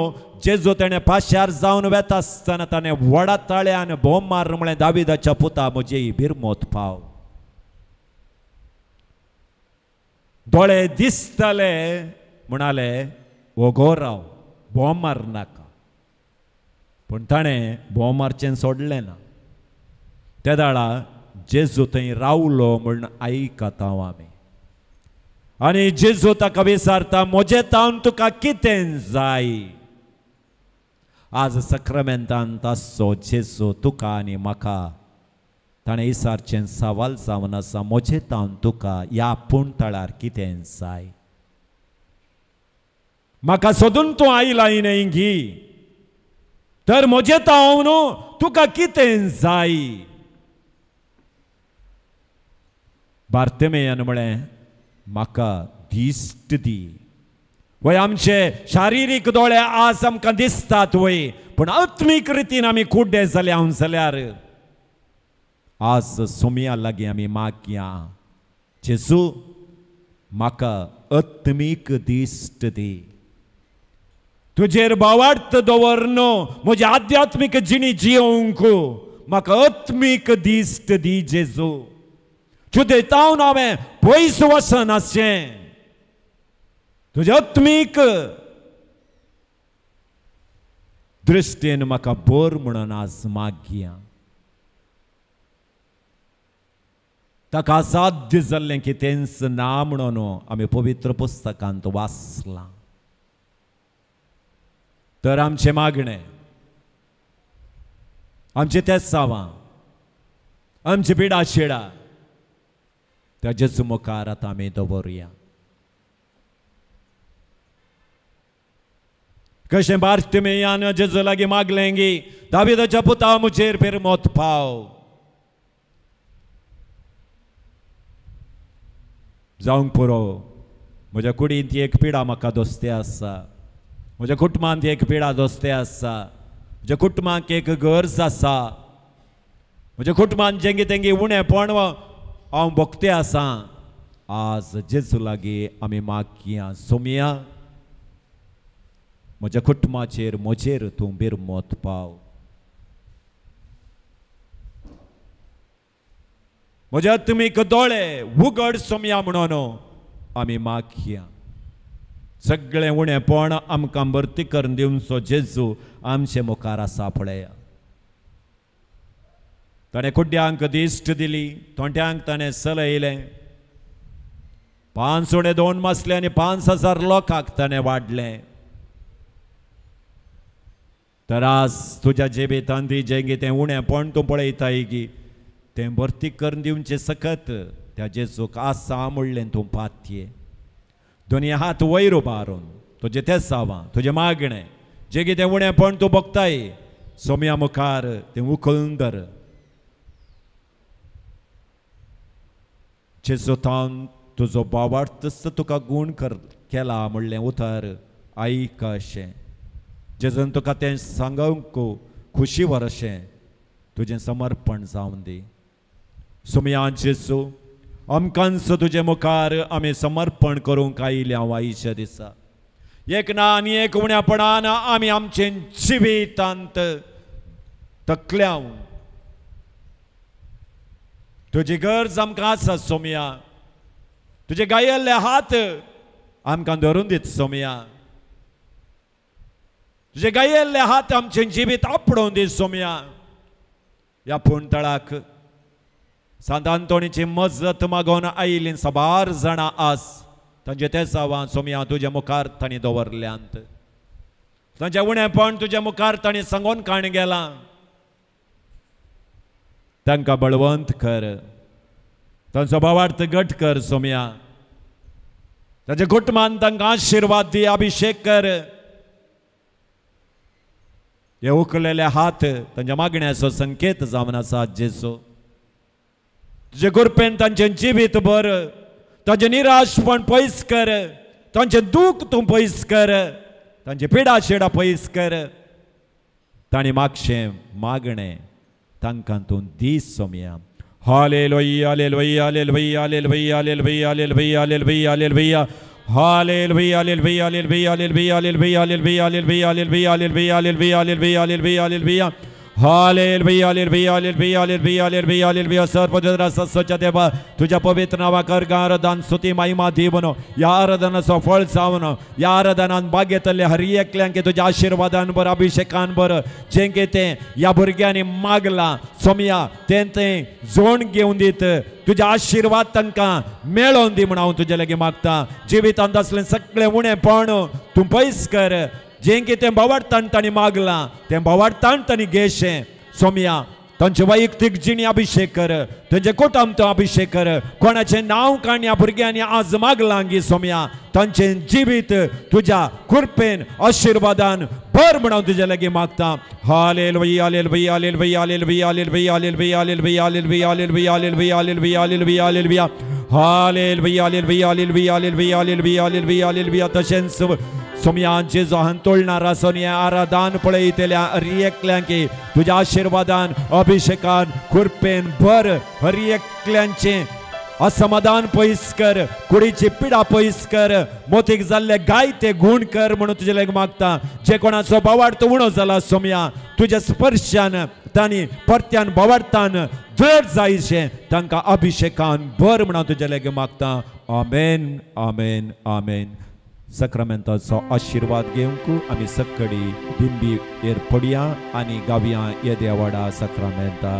जेजू तेणे पाश्यार जावन वेता आसतना ताणें व्हडा ताळ्यान बोम मार म्हळें दाविदाच्या पुता म्हजे इबीर मोत पाव. दोळे दिसतले म्हणाले ओगो राव बोम मार नाका. पूण ताणें बोम मारचें सोडलें ना. त्या दाळा जेजू थंय रावलो म्हूण आयकता आमी. आनी जेजू ताका विचारता म्हजे तावन तुका कितें जाय. आज सक्रामेंतांत आसचो जेजू तुका आनी म्हाका ताणें विचारचें सवाल जावन आसा म्हजे तावन तुका ह्या पुणतळार कितें जाय. म्हाका सोदून तूं आयला हिंगी तर म्हजे तावन तुका कितें जाय. बार्तिमेयान म्हळें म्हाका दिश्ट दी. वय आमचे शारिरीक दोळे आज आमकां दिसतात वय पूण आत्मीक रितीन आमी कुड्डे जाल्यार आज सोमया लागीं आमी मागया जेजू म्हाका आत्मीक दिश्ट दी. तुजेर भावार्थ दवर न्हू म्हजी आध्यात्मीक जिणी जियोंक म्हाका आत्मीक दिश्ट दी जेजू. तुजे तावन हांवें पयस वचनाशें तुजे आत्मीक दृश्टेन म्हाका बोर म्हणून आज मागया. ताका असाध्य जाल्लें कितेंच ना म्हणून आमी पवित्र पुस्तकांत वाचलां. तर आमचें मागणें आमचें तेसावां आमची पिडा शिडा त्या जेजू मुखार आतां आमी दवरुया. कशें बार्तिमेयान जेजू लागीं मागलें गी दाविदाच्या पुता म्हजेर फेर मोत पाव. जावंक पुरो म्हज्या कुडींत एक पिडा म्हाका दोस्ते आसा. म्हज्या कुटुंबांत एक पिडा दोस्ते आसा. म्हज्या कुटुंबाक एक गरज आसा. म्हज्या कुटुंबांत जेंगी तेंगी उणेपण हांव भोगते आसा. आज जेजू लागीं आमी मागया सोमया म्हज्या कुटुंबाचेर म्हजेर तूं बीर मोत पाव. म्हजे आत्मीक दोळे उगड सोमया म्हणून आमी मागया. सगळें उणेपण आमकां भरती करून दिवचो जेजू आमचे मुखार आसा पळया. ताणें कुड्ड्यांक दिश्ट दिली. तोंट्यांक ताणें चलयलें. 5 उणे 2 मसले आनी 5,000 लोकांक ताणें वाडलें. तर आज तुज्या जेबेंत जें कितें उणेपण तूं पळयताय गी तें भरती करून दिवचें सकत त्या जेजूक आसा म्हणलें तूं पातये. दोनी हात वयर उबारून तुजें तेसावां तुजें मागणें जें कितें उणेपण तूं भोगताय सोम्या मुखार तें उखलून धर. जेजू तावन तुजो भावार्थ तुका गूण केला म्हणलें उतर आयक अशें. जेजून तुका तें सांगूंक खुशी वरशें तुजें समर्पण जावन दी. सोमया जेजू आमकांच तुजे मुखार आमी समर्पण करूंक आयल्या आयच्या दिसा. एक ना आनी एक उण्यापणान आमी आमचें जिवितांत तकल्या. तुजी गरज आमकां आसा सोमया. तुजे गायल्ले हात आमकां धरून दीत सोमया. तुजे गायल्ले हात आमचें जिवीत आपणोवन दी सोमया. ह्या पुणतळाक सांत आंतोणीची मजत मागोवन आयलीं साबार जाणां आस तांचे तेसावां सोमया तुज्या मुखार तांणी दवरल्यांत. तांचें उणेपण तुज्या मुखार तांणी सांगून काण गेलां. तांकां बळवंत कर. तांचो भावार्थ घट कर सोमया. ताच्या कुटुंबान तांकां आशिर्वाद दी. अभिषेक कर. हे उखलेले हात तांच्या मागण्याचो संकेत जावन आसा जेजू. तुजे कृपेन तांचें जिवीत भर. तांचें निराशपण पयस कर. तांचें दूख तूं पयस कर. तांची पिडा शिडा पयस कर. तांणी मागशें मागणें तांकां तूं दी सोमया. Hallelujah hallelujah hallelujah hallelujah hallelujah hallelujah hallelujah hallelujah Hallelujah, hallelujah, hallelujah, hallelujah, hallelujah, hallelujah, hallelujah, hallelujah, hallelujah, hallelujah, hallelujah, hallelujah. Hallelujah, hallelujah, hallelujah, hallelujah, hallelujah, hallelujah. सर्वजन सस्वच्या देवा तुझ्या पवित्र नावाकर आराधन स्तुती महिमा देवनो या आराधनाचं फळ जावनो या आराधनान बागेतले हर एकल्यांके तुझ्या आशीर्वादांवर अभिषेकांवर जेंके ते या भुरग्यांनी मागला सोमया ते जोड घेऊन दित तुझ्या आशीर्वाद तांकां मेळोवन दी म्हणून हांव तुजे लागीं मागता जिवितांत असलें सगळें उणेपण तूं पयस कर जेंके ते भवाडतान तांणी मागला ते भवाडतान तांणी घेशें सोमया तांचे वैयक्तीक जिणी अभिषेक कर तांचे कुटुंब तो अभिषेक कर कोणाचें नांव काण ह्या भुरग्यांनी आज मागलां गी सोमया तांचें जिवीत तुज्या कृपेन आशिर्वादान भर म्हणून तुजे लागीं मागता hallelujah hallelujah hallelujah hallelujah hallelujah hallelujah hallelujah hallelujah hallelujah hallelujah hallelujah hallelujah hallelujah hallelujah hallelujah hallelujah hallelujah hallelujah hallelujah तशेंच सोमया जेजो हंतोळणारा सोनिया आराधन पळयतल्या हर एकल्यांकी तुज्या आशिर्वादान अभिषेकान कृपेन भर हर एकल्यांचे असमाधान पयस कर कुडीची पिडा पयस कर मोतीक जाल्ले गायते गुण कर म्हणून तुजे लागीं मागता जे कोणाचो बोवाड उणो जाला सोमया तुज्या स्पर्शान तांणी परत्यान बोवाडतान जड जायशें तांकां अभिषेकान भर म्हणून तुजे लागीं मागता आमेन आमेन आमेन सक्रामेंताचो आशीर्वाद घेवंक आमी सक्कडी बिंबी पडया आनी गावया येद्या वाडा सक्रामेंता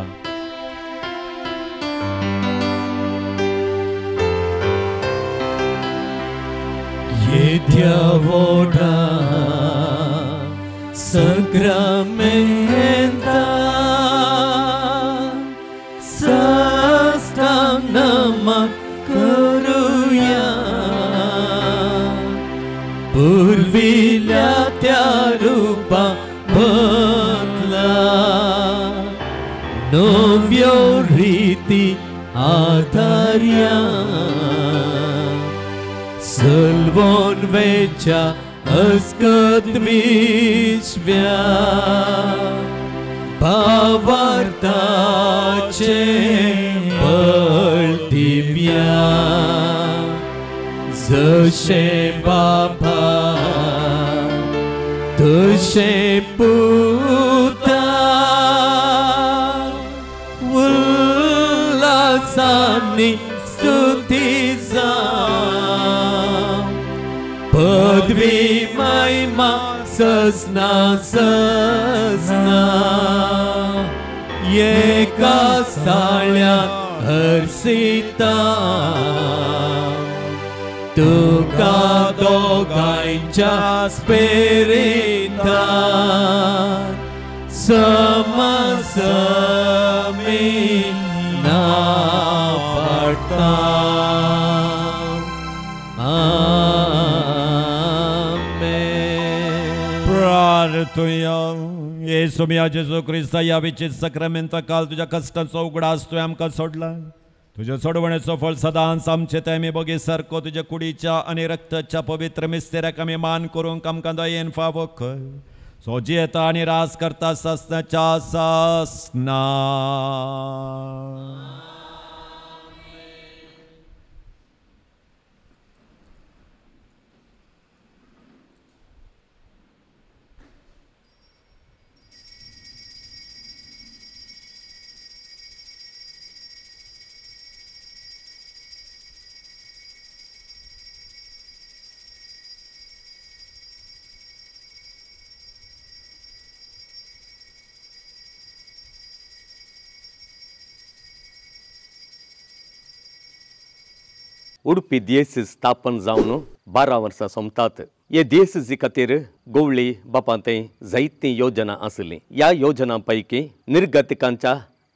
येद्या वाडा सक्रामेंता साष्टांग नमन करूया पूर्विल्या त्या रूपा बदला नव्यो रीती आधार्या सलवोन वेच्या अस्कत विश्व्या भावार्थाचे बळ दिव्या जशे बाबा तशे पुता उल्हासांनी स्तुतीचा पदवी महिमा सजना सजना एका साळ्यात हरसिता तुका दोगांच्या स्पिरितान समसमी ना पडटा आमेन प्रार्थुया येशू मिया जेजू ख्रिस्ता या विचित सक्रामेंता काल तुझ्या कष्टाचो उगडास तुवें आमकां सोडला तुझ्या सोडवण्याचो फळ सदांच आमचे ते आमी बगे सारको तुझ्या कुडीच्या आणि रक्ताच्या पवित्र मिस्तेऱ्याक आमी मान करूंक आमकां दयेन फावो कर सो जियेता आनी रास करता सस्नाच्या सस्ना उडपी देश स्थापन जावन 12 वर्सां सोंपतात हे देश खातीर गवळी बापांते जायती योजना आसली ह्या योजना पैकी निर्गतिकांच्या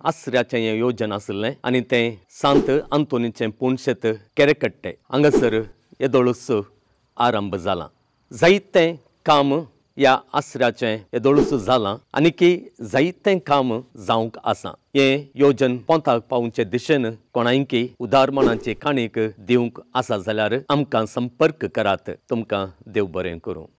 आसऱ्याचें हें योजना आसलें आनी तें सांत आंतोनीचें पुणशेत केरेकट्टे हांगासर येदोळूस आरंभ जाला जायतें काम ह्या आसऱ्याचें येदोळूस जालां आनी की जायतें काम जावंक आसा हें योजन पोंताक पावचे दिशेन कोणायकी उदारमणाची काणीक दिवंक आसा जाल्यार आमकां संपर्क करात तुमकां देव बरें करूं.